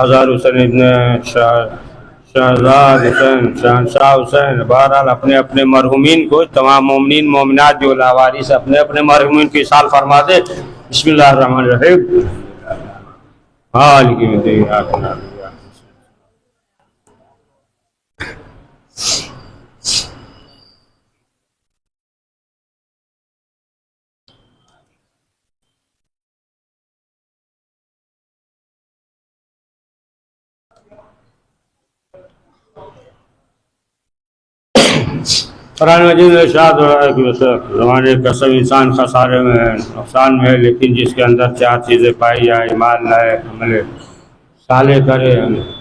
اظہر حسین ابن شہزاد حسین شہنشاہ حسین، بہرحال اپنے اپنے مرحومین کو، تمام مومنین مومنات جو لاوارث اپنے اپنے مرحومین کی اصال فرما دے۔ بسم اللہ الرحمن الرحیم۔ مالک یوم الدین۔ قرآن مجید میں ارشاد ہو رہا ہے کہ زمانے قسم انسان خسارے میں ہے، نقصان میں ہے، لیکن جس کے اندر چار چیزیں پائی جائیں، ایمان لائے، عمل صالح کرے،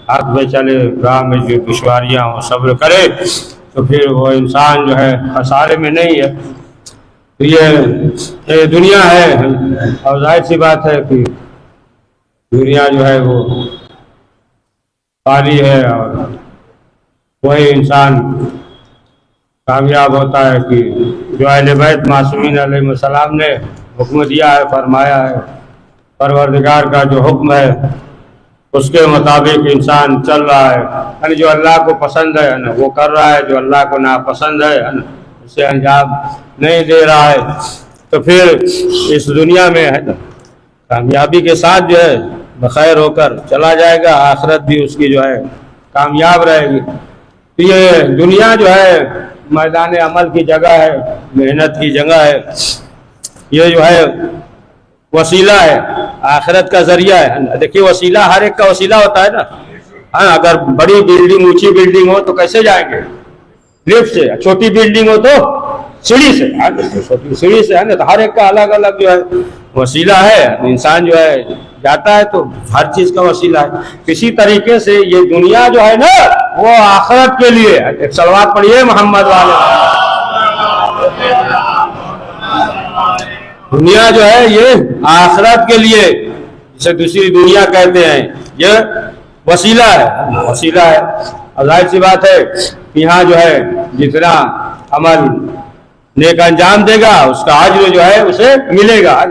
حق میں چلے، راہ میں جو دشواریاں ہوں صبر کرے، تو پھر وہ انسان جو ہے خسارے میں نہیں ہے۔ تو یہ دنیا ہے، اور ظاہر سی بات ہے کہ دنیا جو ہے وہ خالی ہے، اور وہی انسان کامیاب ہوتا ہے کہ جو اہل بیت معصومین علیہ السلام نے حکم دیا ہے، فرمایا ہے، پروردگار کا جو حکم ہے اس کے مطابق انسان چل رہا ہے، یعنی جو اللہ کو پسند ہے نا وہ کر رہا ہے، جو اللہ کو ناپسند ہے نا اسے انجام نہیں دے رہا ہے، تو پھر اس دنیا میں ہے نا کامیابی کے ساتھ جو ہے بخیر ہو کر چلا جائے گا، آخرت بھی اس کی جو ہے کامیاب رہے گی۔ تو یہ دنیا جو ہے میدان عمل کی جگہ ہے، محنت کی جگہ ہے، یہ جو ہے وسیلہ ہے، آخرت کا ذریعہ ہے۔ دیکھیے وسیلہ ہر ایک کا وسیلہ ہوتا ہے نا، اگر بڑی بلڈنگ اونچی بلڈنگ ہو تو کیسے جائیں گے؟ لفٹ سے۔ چھوٹی بلڈنگ ہو تو سیڑھی سے، سیڑھی سے ہے نا، تو ہر ایک کا الگ الگ جو ہے وسیلہ ہے، انسان جو ہے جاتا ہے تو ہر چیز کا وسیلہ ہے۔ اسی طریقے سے یہ دنیا جو ہے نا وہ آخرت کے لیے، ایک صلوات پڑھیے محمد والے۔ دنیا جو ہے یہ آخرت کے لیے، جسے دوسری دنیا کہتے ہیں، یہ وسیلہ ہے، وسیلہ ہے۔ اور ظاہر سی بات ہے یہاں جو ہے جتنا عمل نیک انجام دے گا اس کا اجر جو ہے اسے ملے گا۔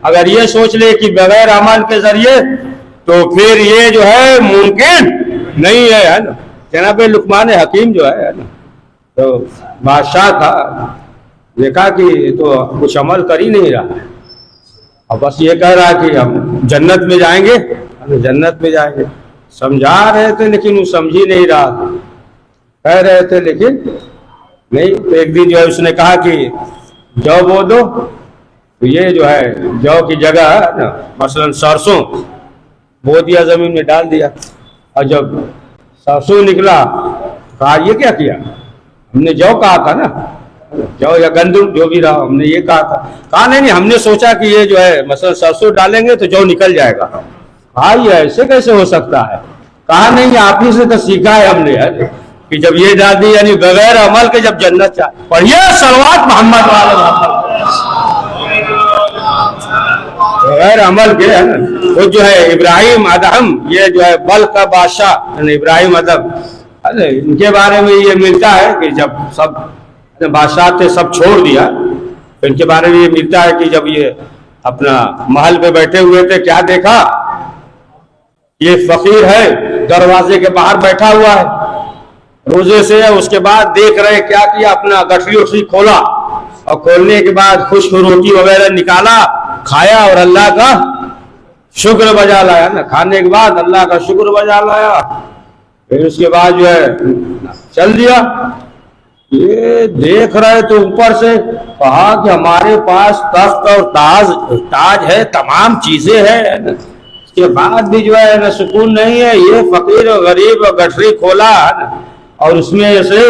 اگر یہ سوچ لے کہ بغیر عمل کے ذریعے تو پھر یہ جو ہے ممکن نہیں ہے نا۔ جناب لقمان حکیم جو ہے نا تو بادشاہ تھا، دیکھا کہ تو کچھ عمل کر ہی نہیں رہا، اور بس یہ کہہ رہا کہ ہم جنت میں جائیں گے، جنت میں جائیں گے۔ سمجھا رہے تھے لیکن وہ سمجھ ہی نہیں رہا، کہہ رہے تھے لیکن نہیں۔ تو ایک دن جو ہے اس نے کہا کہ جو بو دو، تو یہ جو ہے جو کی جگہ نا مثلا سرسوں بو دیا، زمین میں ڈال دیا، اور جب سرسوں نکلا کہا یہ کیا کیا؟ ہم نے جو کہا تھا نا، جو یا گندم جو بھی رہا، ہم نے یہ کہا تھا۔ کہا نہیں ہم نے سوچا کہ یہ جو ہے مثلا سرسوں ڈالیں گے تو جو نکل جائے گا۔ کہا یہ ایسے کیسے ہو سکتا ہے؟ کہا نہیں آپ ہی سے تو سیکھا ہے ہم نے کہ جب یہ ڈال دی یعنی بغیر عمل کے جب جنت چاہ پڑھیے صلوات محمد والے محمد۔ بغیر عمل کے ہے نا وہ جو ہے ابراہیم ادہم، یہ جو ہے بلخ کا بادشاہ ابراہیم ادہم، ان کے بارے میں یہ ملتا ہے کہ جب سب بادشاہ تھے سب چھوڑ دیا، تو ان کے بارے میں یہ ملتا ہے کہ جب یہ اپنا محل پہ بیٹھے ہوئے تھے کیا دیکھا؟ یہ فقیر ہے دروازے کے باہر بیٹھا ہوا ہے روزے سے، اس کے بعد دیکھ رہے کیا کیا، اپنا گٹھری اٹھری کھولا، اور کھولنے کے بعد خشک روٹی وغیرہ نکالا، کھایا اور اللہ کا شکر بجا لایا نا۔ کھانے کے بعد اللہ کا شکر بجا لایا، پھر اس کے بعد جو ہے چل دیا۔ یہ دیکھ رہے تو اوپر سے کہا کہ ہمارے پاس تخت اور تاج ہے، تمام چیزیں ہیں، اس کے بعد بھی جو ہے نا سکون نہیں ہے۔ یہ فقیر اور غریب اور گٹھری کھولا اور اس میں سے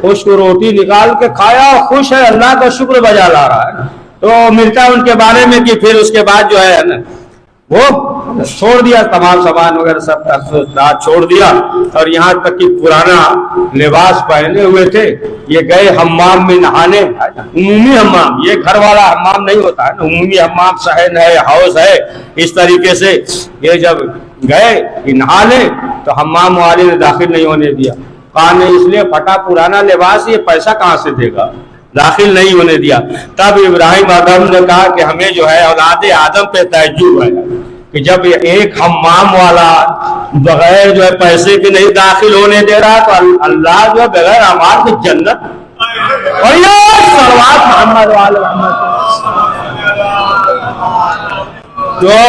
خشک روٹی نکال کے کھایا، خوش ہے، اللہ کا شکر بجا لا رہا ہے۔ تو ملتا ہے ان کے بارے میں کہ پھر اس کے بعد جو ہے نا وہ چھوڑ دیا، تمام سامان وغیرہ سب چھوڑ دیا، اور یہاں تک کہ پرانا لباس پہنے ہوئے تھے یہ گئے حمام میں نہانے، عمومی حمام، یہ گھر والا حمام نہیں ہوتا ہے نا، عمومی حمام صحن ہے، ہاؤس ہے، اس طریقے سے یہ جب گئے کہ نہا لے تو حمام والے نے داخل نہیں ہونے دیا۔ کہا نہیں اس لیے پھٹا پرانا لباس یہ پیسہ کہاں سے دے گا، داخل نہیں ہونے دیا۔ تب ابراہیم ادم نے کہا کہ ہمیں جو ہے اولاد آدم پہ تعجب ہے کہ جب ایک حمام والا بغیر جو ہے پیسے کے نہیں داخل ہونے دے رہا تو اللہ جو ہے بغیر اعمال کی جنت اور یہ صلوات محمد والے محمد جو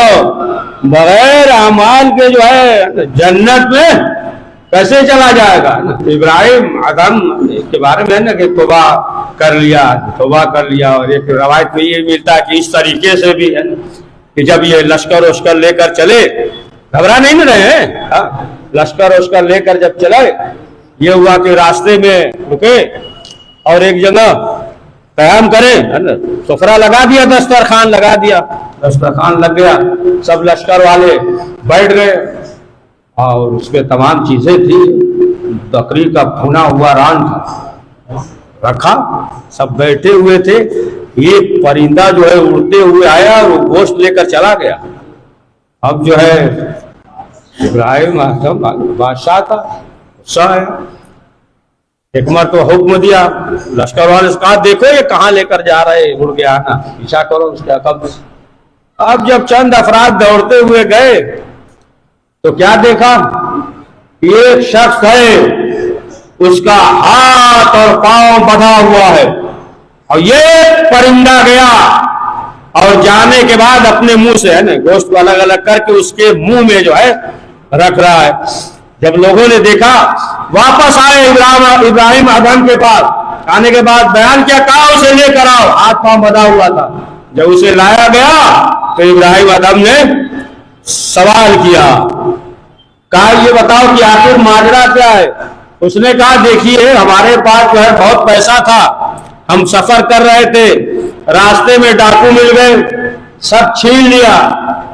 بغیر اعمال کے جو ہے جنت میں کیسے چلا جائے گا. ابراہیم ادم کے بارے میں نا کہ توبہ کر لیا اور ایک روایت میں یہ ملتا ہے کہ اس طریقے سے بھی ہے کہ جب یہ لشکر وشکر لے کر چلے گھبرا نہیں رہے ہیں, لشکر وشکر لے کر جب چلے یہ ہوا کہ راستے میں رکے اور ایک جگہ قیام کرے, سفرہ لگا دیا, دسترخوان لگا دیا, دسترخوان لگ گیا, سب لشکر والے بیٹھ گئے اور اس پہ تمام چیزیں تھی, بکری کا بھنا ہوا ران تھا رکھا, سب بیٹھے ہوئے تھے. ایک پرندہ جو ہے اڑتے ہوئے آیا اور وہ گوشت لے کر چلا گیا. اب جو ہے ابراہیم بادشاہ تھا, غصہ ہے, ایک مرتبہ حکم دیا, لشکر والے سے کہا دیکھو یہ کہاں لے کر جا رہے, اڑ گیا نا, پیچھا کرو اس کا قبض. اب جب چند افراد دوڑتے ہوئے گئے تو کیا دیکھا, ایک شخص ہے اس کا ہاتھ اور پاؤں بندھا ہوا ہے اور یہ پرندہ گیا اور جانے کے بعد اپنے منہ سے ہے نا گوشت کو الگ الگ کر کے اس کے منہ میں جو ہے رکھ رہا ہے. جب لوگوں نے دیکھا واپس آئے ابراہیم ادم کے پاس, آنے کے بعد بیان کیا, کہا اسے لے کر آؤ, ہاتھ پاؤں بندھا ہوا تھا. جب اسے لایا گیا تو ابراہیم ادم نے سوال کیا, کہا یہ بتاؤ کہ آخر ماجرا کیا ہے. اس نے کہا دیکھیے ہمارے پاس جو ہے بہت پیسہ تھا, ہم سفر کر رہے تھے, راستے میں ڈاکو مل گئے, سب چھین لیا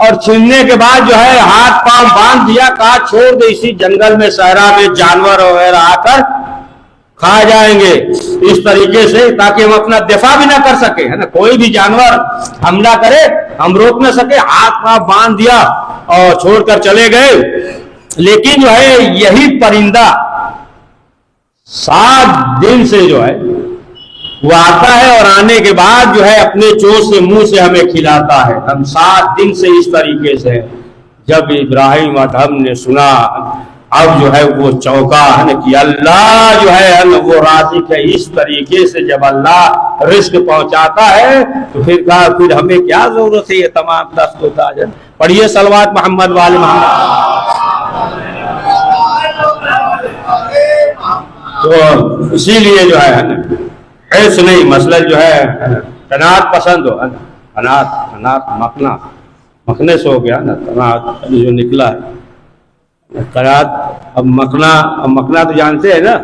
اور چھیننے کے بعد جو ہے ہاتھ پاؤں باندھ دیا, کہا چھوڑ دے اسی جنگل میں صحرا میں جانور وغیرہ آ کر کھا جائیں گے اس طریقے سے تاکہ ہم اپنا دفاع بھی نہ کر سکے, ہے نا, کوئی بھی جانور حملہ کرے ہم روک نہ سکے. ہاتھ پاؤں باندھ دیا اور چھوڑ کر چلے گئے. لیکن جو ہے یہی پرندہ 7 دن سے جو ہے وہ آتا ہے اور آنے کے بعد جو ہے اپنے چوچ سے منہ سے ہمیں کھلاتا ہے. ہم 7 دن سے اس طریقے سے. جب ابراہیم ادم نے سنا اب جو ہے وہ چوکا ہے کہ اللہ جو ہے وہ رازق ہے. اس طریقے سے جب اللہ رزق پہنچاتا ہے تو پھر کہا پھر ہمیں کیا ضرورت ہے یہ تمام دست و تاج. پڑھیے صلوات محمد والے محمد. تو اسی لیے جو ہے ایسے نہیں مسئلہ جو ہے قناعت پسند ہو, قناعت مکھنے سے ہو گیا نا, قناعت جو نکلا ہے قناعت. اب مکھنا تو جانتے ہیں نا,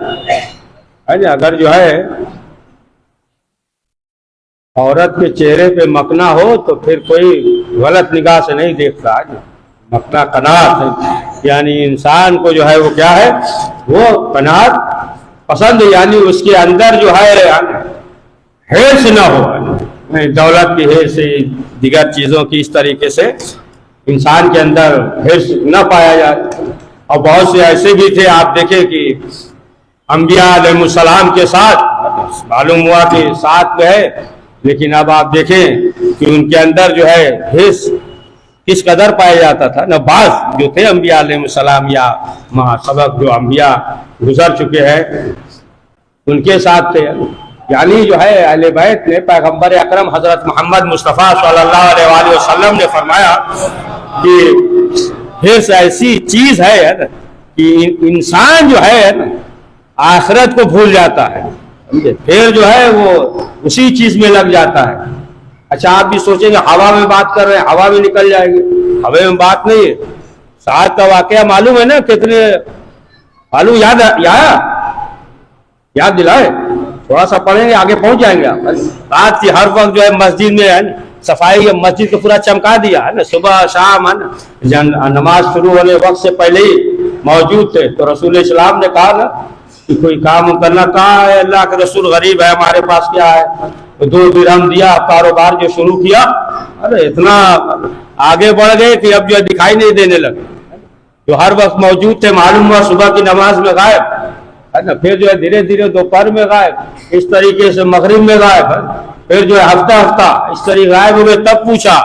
اگر جو ہے عورت کے چہرے پہ مکھنا ہو تو پھر کوئی غلط نگاہ سے نہیں دیکھتا. مکھنا قناعت ہے, یعنی انسان کو جو ہے وہ کیا ہے وہ قناعت پسند, یعنی اس کے اندر جو ہے حرص نہ ہو, دولت کی حرص دیگر چیزوں کی اس طریقے سے انسان کے اندر حرص نہ پایا جائے. اور بہت سے ایسے بھی تھے آپ دیکھیں کہ انبیاء علیہ السلام کے ساتھ معلوم ہوا کہ ساتھ میں ہے, لیکن اب آپ دیکھیں کہ ان کے اندر جو ہے حرص کس قدر پایا جاتا تھا. نہ بعض جو تھے انبیاء علیہ السلام یا سبق جو انبیاء گزر چکے ہیں ان کے ساتھ تھے, یعنی جو ہے اہل بیت نے پیغمبر اکرم حضرت محمد مصطفیٰ صلی اللہ علیہ وآلہ وسلم نے فرمایا کہ حرص ایسی چیز ہے کہ انسان جو ہے آخرت کو بھول جاتا ہے, پھر جو ہے وہ اسی چیز میں لگ جاتا ہے. اچھا آپ بھی سوچیں گے ہوا میں بات کر رہے ہیں, ہوا میں نکل جائے گی, ہوا میں بات نہیں ہے. ساتھ کا واقعہ معلوم ہے نا, کتنے معلوم یاد دلائے, تھوڑا سا پڑھیں گے آگے پہنچ جائیں گے آپ. رات کی ہر وقت جو ہے مسجد میں ہے صفائی, مسجد کو پورا چمکا دیا ہے نا, صبح شام ہے نا, نماز شروع ہونے وقت سے پہلے ہی موجود تھے. تو رسول اسلام نے کہا نا کہ کوئی کام کرنا, کہا ہے اللہ کے رسول غریب ہے ہمارے پاس کیا ہے, 2 درہم دیا, کاروبار جو شروع کیا, ارے اتنا آگے بڑھ گئے کہ اب جو دکھائی نہیں دینے لگے. جو ہر وقت موجود تھے معلوم ہوا صبح کی نماز میں غائب ہے نا, پھر جو ہے دھیرے دھیرے دوپہر میں غائب, اس طریقے سے مغرب میں غائب, پھر جو ہے ہفتہ اس طریقے غائب ہوئے. تب پوچھا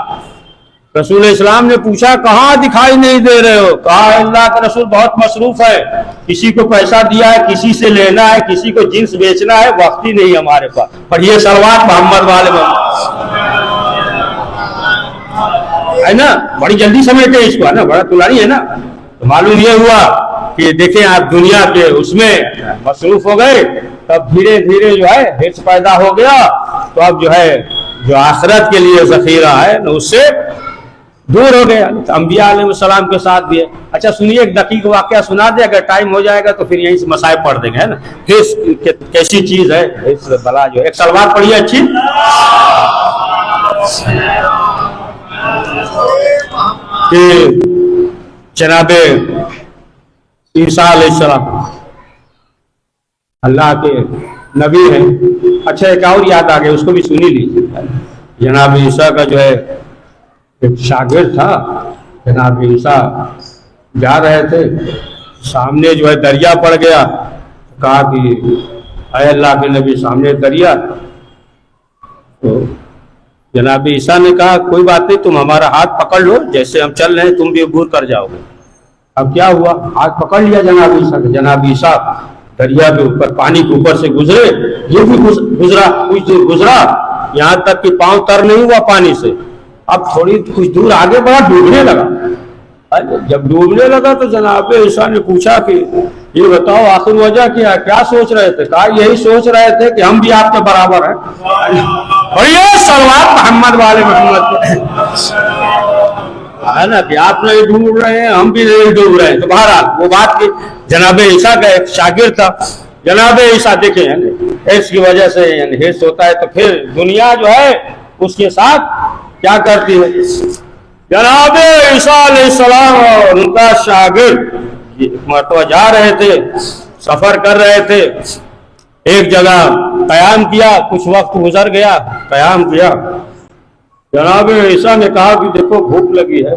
رسول اسلام نے پوچھا کہاں دکھائی نہیں دے رہے ہو؟ کہا اللہ کا رسول بہت مصروف ہے، کسی کو پیسہ دیا ہے، کسی سے لینا ہے، کسی کو جنس بیچنا ہے، وقت ہی نہیں ہمارے پاس۔ پڑھیے صلوات محمد والے ہے نا، بڑی جلدی سمجھتے اس کو، ہے نا، بڑا طولانی ہے نا۔ تو معلوم یہ ہوا کہ دیکھیں آپ دنیا کے اس میں مصروف ہو گئے، تب دھیرے دھیرے جو ہے حرص پیدا ہو گیا، تو اب جو ہے جو آخرت کے لیے ذخیرہ ہے اس سے دور ہو گیا۔ انبیاء علیہ السلام کے ساتھ بھی ہے۔ اچھا سنیے ایک دقیق واقعہ سنا دے، اگر ٹائم ہو جائے گا تو پھر یہیں سے مسائل پڑھ دیں گے، ہے نا، کیسی چیز ہے بلا جو ہے۔ ایک سلوات پڑھیے اچھی۔ کہ جناب عیسیٰ علیہ السلام اللہ کے نبی ہیں۔ اچھا ایک اور یاد آ گیا، اس کو بھی سنی لیجیے۔ جناب عیسیٰ کا جو ہے ایک شاگرد تھا، جناب عیسیٰ جا رہے تھے، سامنے جو ہے دریا پڑ گیا، کہا کہ اے اللہ کے نبی سامنے دریا۔ تو جناب عیسیٰ نے کہا کوئی بات نہیں، تم ہمارا ہاتھ پکڑ لو، جیسے ہم چل رہے ہیں تم بھی عبور کر جاؤ گے۔ اب کیا ہوا، ہاتھ پکڑ لیا جناب عیسیٰ کا، جناب عیسیٰ دریا کے اوپر پانی کے اوپر سے گزرے، یہ بھی گزرا، کچھ دور گزرا، یہاں تک کہ پاؤں تر نہیں ہوا پانی سے۔ اب تھوڑی کچھ دور آگے بڑھا، ڈوبنے لگا۔ جب ڈوبنے لگا تو جناب عیسیٰ نے پوچھا کہ یہ بتاؤ آخر وجہ کیا سوچ رہے تھے؟ کہا یہی سوچ رہے تھے کہ ہم بھی آپ کے برابر ہیں۔ بڑھیا صلوات محمد والے محمد ہے نا، کہ آپ نہیں ڈوب رہے ہیں ہم بھی نہیں ڈوب رہے ہیں۔ تو بہرحال وہ بات کی جناب عیسیٰ کا ایک شاگرد تھا، جناب عیسیٰ دیکھیں اس کی وجہ سے یعنی حرص ہوتا ہے تو پھر دنیا جو ہے اس کے ساتھ کیا کرتی ہے۔ جناب عیسیٰ علیہ السلام اور ان کا شاگرد مرتبہ جا رہے تھے، سفر کر رہے تھے، ایک جگہ قیام کیا، کچھ وقت گزر گیا، قیام کیا۔ جناب عیسیٰ نے کہا کہ دیکھو بھوک لگی ہے،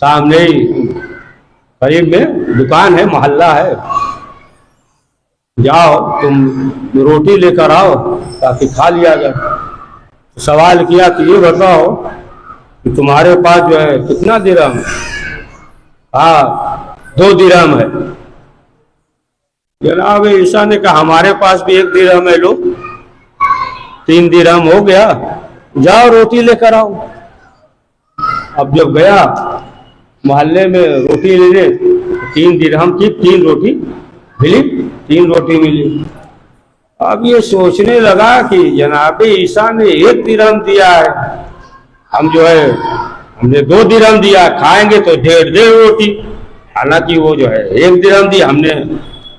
سامنے ہی قریب میں دکان ہے، محلہ ہے، جاؤ تم روٹی لے کر آؤ تاکہ کھا لیا جائے۔ سوال کیا کہ یہ بتاؤ کہ تمہارے پاس جو ہے کتنا درہم ہے؟ ہاں 2 درہم ہے۔ جناب عیسیٰ نے کہا ہمارے پاس بھی 1 درہم ہے، لو 3 درہم ہو گیا، جاؤ روٹی لے کر آؤ۔ اب جب گیا محلے میں روٹی لینے، 3 درہم کی 3 روٹی ملی، 3 روٹی ملی۔ اب یہ سوچنے لگا کہ جناب عیسیٰ نے 1 درہم دیا ہے، ہم جو ہے ہم نے 2 درہم دیا، کھائیں گے تو 1.5 روٹی، حالانکہ وہ جو ہے 1 درہم دیا، ہم نے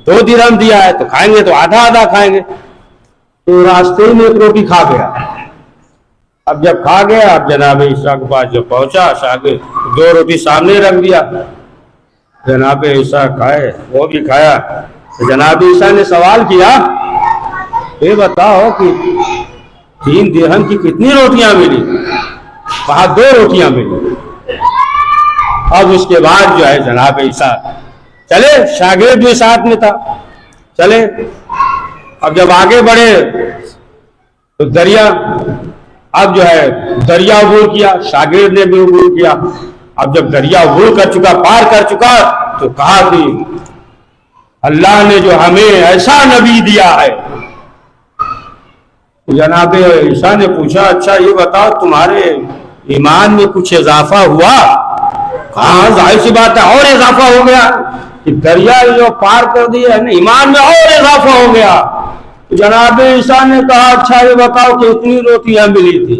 2 درہم دیا ہے تو کھائیں گے تو آدھا آدھا کھائیں گے۔ تو راستے میں 1 روٹی کھا گیا۔ اب جب کھا گیا، اب جناب عیسیٰ کے پاس جب پہنچا، شاگرد 2 روٹی سامنے رکھ دیا، جناب عیسیٰ کھائے، وہ بھی کھایا۔ تو جناب عیسیٰ نے سوال کیا یہ بتاؤ کہ 3 درہم کی کتنی روٹیاں ملی؟ کہا 2 روٹیاں ملی۔ اب اس کے بعد جو ہے جناب عیسیٰ چلے، شاگرد بھی ساتھ میں تھا، چلے۔ اب جب آگے بڑھے تو دریا، اب جو ہے دریا عبور کیا، شاگرد نے بھی عبور کیا۔ اب جب دریا عبور کر چکا، پار کر چکا، تو کہا کہ اللہ نے جو ہمیں ایسا نبی دیا ہے۔ جناب عیسیٰ نے پوچھا اچھا یہ بتاؤ تمہارے ایمان میں کچھ اضافہ ہوا؟ کہاں ظاہر سی بات ہے اور اضافہ ہو گیا، کہ دریا جو پار کر دیا ہے نا، ایمان میں اور اضافہ ہو گیا۔ جناب عیسیٰ نے کہا اچھا یہ بتاؤ کہ اتنی روٹیاں ملی تھی؟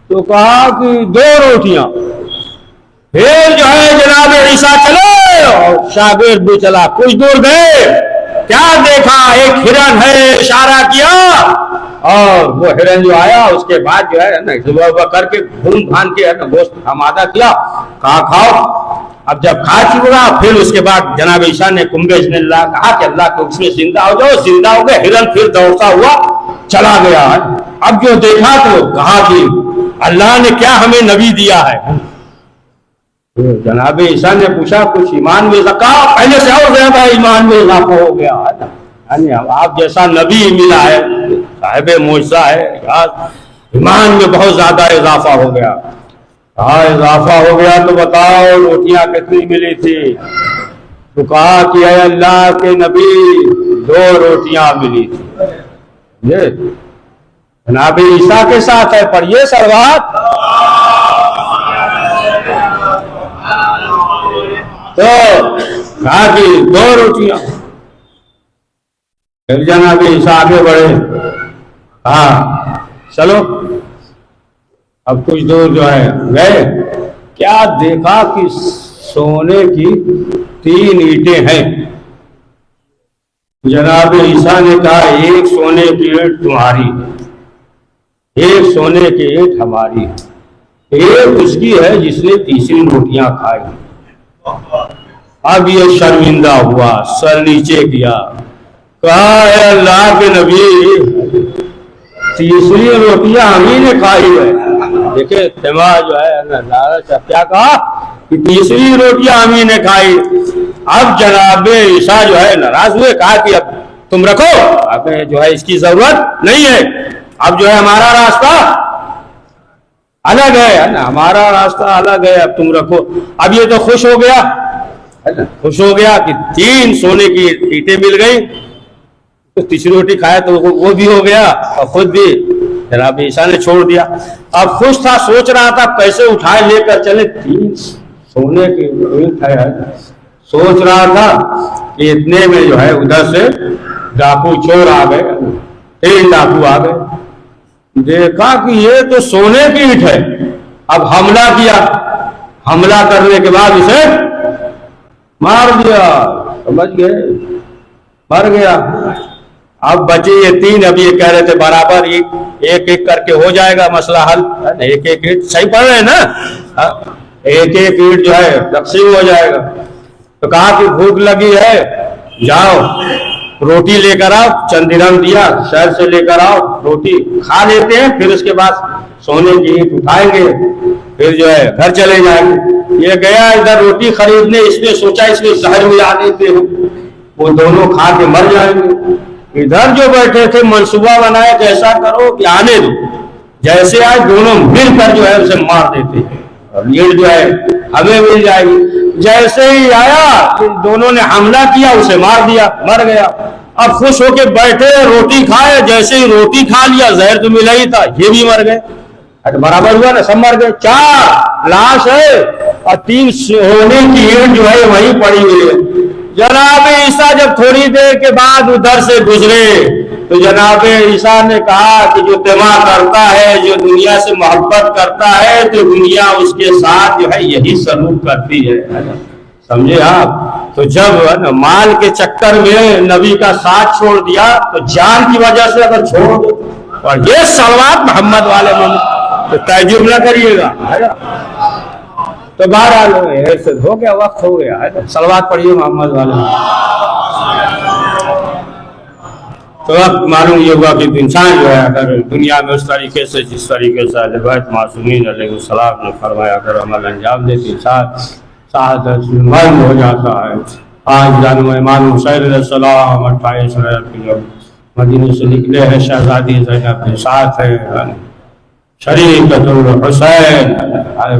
تو کہا کہ 2 روٹیاں۔ پھر جو ہے جناب عیسیٰ چلے اور شاگرد بھی چلا، کچھ دور گئے، کیا دیکھا؟ ایک ہرن ہے، اشارہ کیا اور وہ ہرن جو آیا اس کے بعد جو ہے نا صبح کر کے بھون بھان کے گوشت آمادہ کیا، کہا کھاؤ۔ اب جب کھا چکا پھر اس کے بعد جناب عیسیٰ نے بسم اللہ کہا کہ اللہ کے حکم سے زندہ ہو جاؤ، زندہ ہو گئے۔ ہرن پھر دوڑتا ہوا چلا گیا۔ اب جو دیکھا تو کہا کہ اللہ نے کیا ہمیں نبی دیا ہے۔ جناب عیسیٰ نے پوچھا کچھ ایمان میں کہا پہلے سے اور زیادہ ایمان میں اضافہ ہو گیا، آپ جیسا نبی ملا ہے، صاحب معجزہ ہے، ایمان میں بہت زیادہ اضافہ ہو گیا۔ کہا اضافہ ہو گیا تو بتاؤ روٹیاں کتنی ملی تھی؟ تو کہا کہ اے اللہ کے نبی 2 روٹیاں ملی تھی. یہ جناب عیسیٰ کے ساتھ ہے، پڑھیے سلوات. تو کہا کہ 2 روٹیاں. پھر جناب عیسیٰ آگے بڑھے، ہاں چلو اب کچھ دور جو ہے گئے، کیا دیکھا کہ سونے کی 3 اینٹیں ہیں. جناب عیسیٰ نے کہا 1 سونے کی اینٹ تمہاری ہے، 1 سونے کی اینٹ ہماری ہے، 1 اس کی ہے جس نے 3 روٹیاں کھائی. اب یہ شرمندہ ہوا، سر نیچے کیا، کہا اے اللہ کے نبی 3 روٹیاں ہم ہی نے کھائی ہے. دیکھیں دماغ جو ہے کیا کہا کہ 3 روٹیاں ہم ہی نے کھائی. اب جناب عیسیٰ جو ہے ناراض ہوئے، کہا کہ اب تم رکھو، اب جو ہے اس کی ضرورت نہیں ہے، اب جو ہے ہمارا راستہ الگ ہے نا، ہمارا راستہ الگ ہے، اب تم رکھو. اب یہ تو خوش ہو گیا، خوش ہو گیا کہ 3 سونے کی اینٹیں مل گئی. تو 3 روٹی کھایا تو وہ بھی ہو گیا اور خود بھی جناب عیسیٰ نے چھوڑ دیا. اب خوش تھا، سوچ رہا تھا پیسے اٹھائے لے کر چلے، 3 سونے کی اینٹ ہے. سوچ رہا تھا کہ اتنے میں جو ہے ادھر سے ڈاکو چور آ گئے، 3 ڈاکو آ گئے. دیکھا کہ یہ تو سونے کی اینٹ ہے. اب حملہ کیا، حملہ کرنے کے بعد اسے مار دیا، سمجھ گئے، مر گیا. اب بچے یہ 3، اب یہ کہہ رہے تھے برابر ایک ایک کر کے ہو جائے گا مسئلہ حل. ایک ایک اینٹ صحیح پڑھ رہے ہیں نا، ایک ایک اینٹ جو ہے تقسیم ہو جائے گا. تو کہا کہ بھوک لگی ہے، جاؤ روٹی لے کر آؤ. چند درہم دیا، شہر سے لے کر آؤ، روٹی کھا لیتے ہیں، پھر اس کے بعد سونے کی اینٹ اٹھائیں گے، پھر جو ہے گھر چلے جائیں گے. یہ گیا ادھر روٹی خریدنے، اس نے سوچا اس میں زہر ملا دیتے ہیں، وہ دونوں کھا کے مر جائیں گے. ادھر جو بیٹھے تھے منصوبہ بنائے کہ ایسا کرو کہ آنے دو، جیسے آئے دونوں مل کر جو ہے اسے مار دیتے ہیں اور یہ جو ہے ہمیں مل جائے گی. جیسے ہی آیا دونوں نے حملہ کیا، اسے مار دیا، مر گیا. اب خوش ہو کے بیٹھے، روٹی کھائے، جیسے ہی روٹی کھا لیا، زہر تو ملا ہی تھا، یہ بھی مر گئے. برابر ہوا نا، سب مر گئے. 4 لاش ہے اور 3 سونے کی اینٹ جو ہے وہیں پڑی ہوئی ہے. جناب عیسیٰ جب تھوڑی دیر کے بعد ادھر سے گزرے تو جناب عیسیٰ نے کہا کہ جو طمع کرتا ہے، جو دنیا سے محبت کرتا ہے، تو دنیا اس کے ساتھ جو ہے یہی سلوک کرتی ہے. سمجھے آپ؟ تو جب مال کے چکر میں نبی کا ساتھ چھوڑ دیا تو جان کی وجہ سے اگر چھوڑ دو، اور یہ صلوات محمد والے میں تو تعجب نہ کریے گا. تو بہرحال ہو گیا، وقت ہو گیا، صلوات پڑھیے محمد والے میں. تو اب معلوم یہ ہوا کہ انسان جو ہے اگر دنیا میں اس طریقے سے جس طریقے سے اہل بیت معصومین علیہ السلام نے فرمایا اگر عمل انجام دیتی سعادت مند ہو جاتا ہے. آج جانو امام حسین علیہ السلام 28 رجب کی جب مدینے سے نکلے ہیں، شہزادی زینب کے ساتھ ہے، شریعت الحسین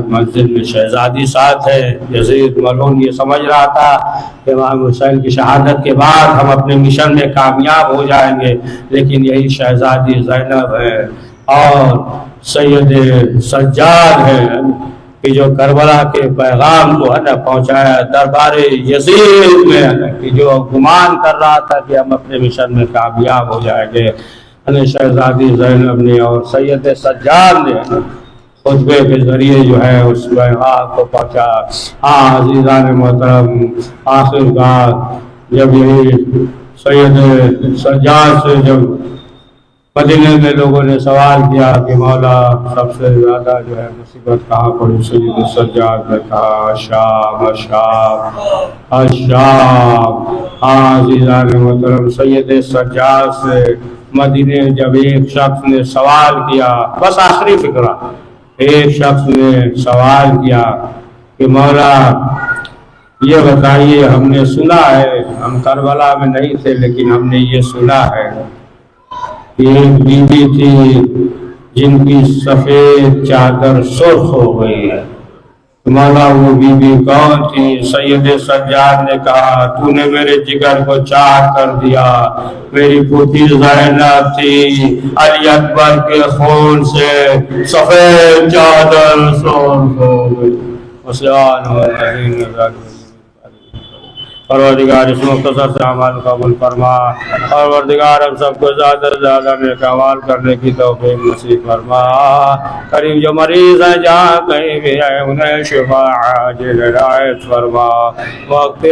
مسجد میں شہزادی ساتھ ہے. یزید ملعون یہ سمجھ رہا تھا کہ امام حسین کی شہادت کے بعد ہم اپنے مشن میں کامیاب ہو جائیں گے، لیکن یہی شہزادی زینب ہے اور سید سجاد ہے کہ جو کربلا کے پیغام کو ہے نا پہنچایا دربار یزید میں، کہ جو گمان کر رہا تھا کہ ہم اپنے مشن میں کامیاب ہو جائیں گے. شہزادی زینب نے اور سید سجاد نے خطبے کے ذریعے جو ہے اس پیغام کو پہنچا. ہاں عزیزان محترم، آخر کار جب یہی سید سجاد سے جب مدینے میں لوگوں نے سوال کیا کہ مولا سب سے زیادہ جو ہے مصیبت کہاں پڑی، سید سجاد نے کہا شام الشام الشام. ہاں عزیزان محترم، سید سجاد سے مدینے جب ایک شخص نے سوال کیا، بس آخری فکرہ، ایک شخص نے سوال کیا کہ مولا یہ بتائیے، ہم نے سنا ہے، ہم کربلا میں نہیں تھے لیکن ہم نے یہ سنا ہے کہ ایک بیوی تھی جن کی سفید چادر سرخ ہو گئی ہے. تمہارا وہ بی بی کون تھی؟ سید سجاد نے کہا تو نے میرے جگر کو چاک کر دیا، میری پوتی زینب تھی، علی اکبر کے خون سے سفید چادر سرخ ہو گئی۔ پروردگار اس مختصر سے عمل قبول فرما، پروردگار ہم سب کو زیادہ سے زیادہ نیک اعمال کرنے کی توفیق نصیب فرما۔ کریم جو مریض ہیں جہاں کہیں بھی ہیں انہیں شفا عاجل عنایت فرما۔ وقت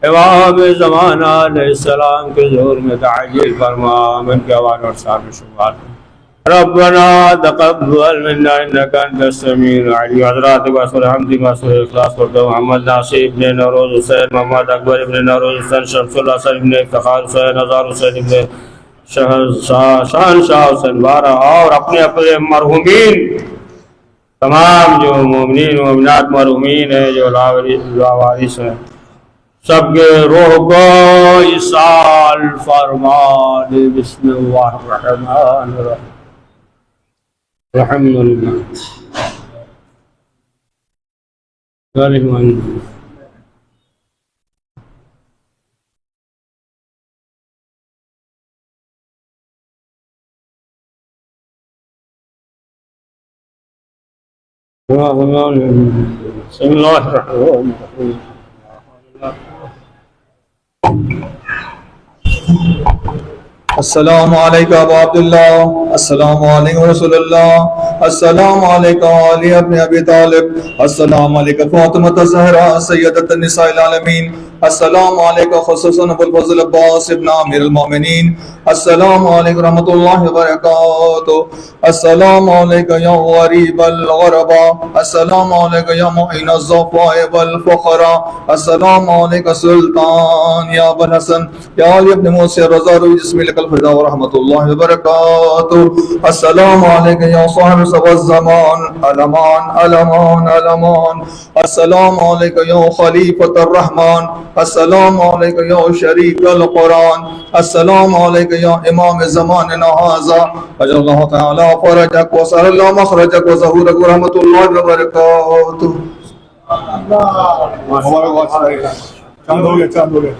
امام زمانہ علیہ السلام کے ظہور میں تعجیل فرما۔ من کے حوالے اور صاحب شبات ربنا تقبل منا انك انت السميع العليم۔ حضرات واسر حمدی واسر اخلاص کرتا ہوں محمد ناصر ابن نوروز حسین، محمد اکبر ابن نوروز حسین، شمس اللہ حسین ابن افتخار حسین، ہزار حسین ابن شہنشاہ حسین بارہ، اور اپنے اپنے مرحومین تمام جو مومنین و مومنات مرحومین ہیں جو لاوارث ہیں سب کے روح کو ایصال فرما دے۔ بسم اللہ الرحمن الرحیم۔ الحمد للہ بسم اللہ الرحمن الرحیم۔ السلام علیکم ابو عبداللہ، السلام علیکم رسول اللہ، السلام علیکم علی ابن ابی طالب، السلام علیکم فاطمہ الزہرا سیدۃ النساء العالمین، السلام علیکم خصوصاً ابو الفضل عباس ابن امیر المومنین، السلام علیکم رحمۃ اللہ وبرکاتہ، السلام علیکم یا غریب الغربا، السلام علیکم یا معین الضعفاء والفقراء، السلام علیکم سلطان یا ابن حسن یا علی ابن موسی رضا روی جسم لک الفدا ورحمۃ اللہ وبرکاتہ، السلام علیکم یا صاحب صف الزمان، علمان علمان علمان، السلام علیکم یا خلیفۃ الرحمن، السلام علیکم یا شریک القرآن، السلام علیکم یا امام زماننا هذا، اجل اللہ تعالی فرجک وسر اللہ مخرجک وظہورک ورحمۃ اللہ وبرکاتہ۔ چاند ہو گیا، چاند ہو گیا۔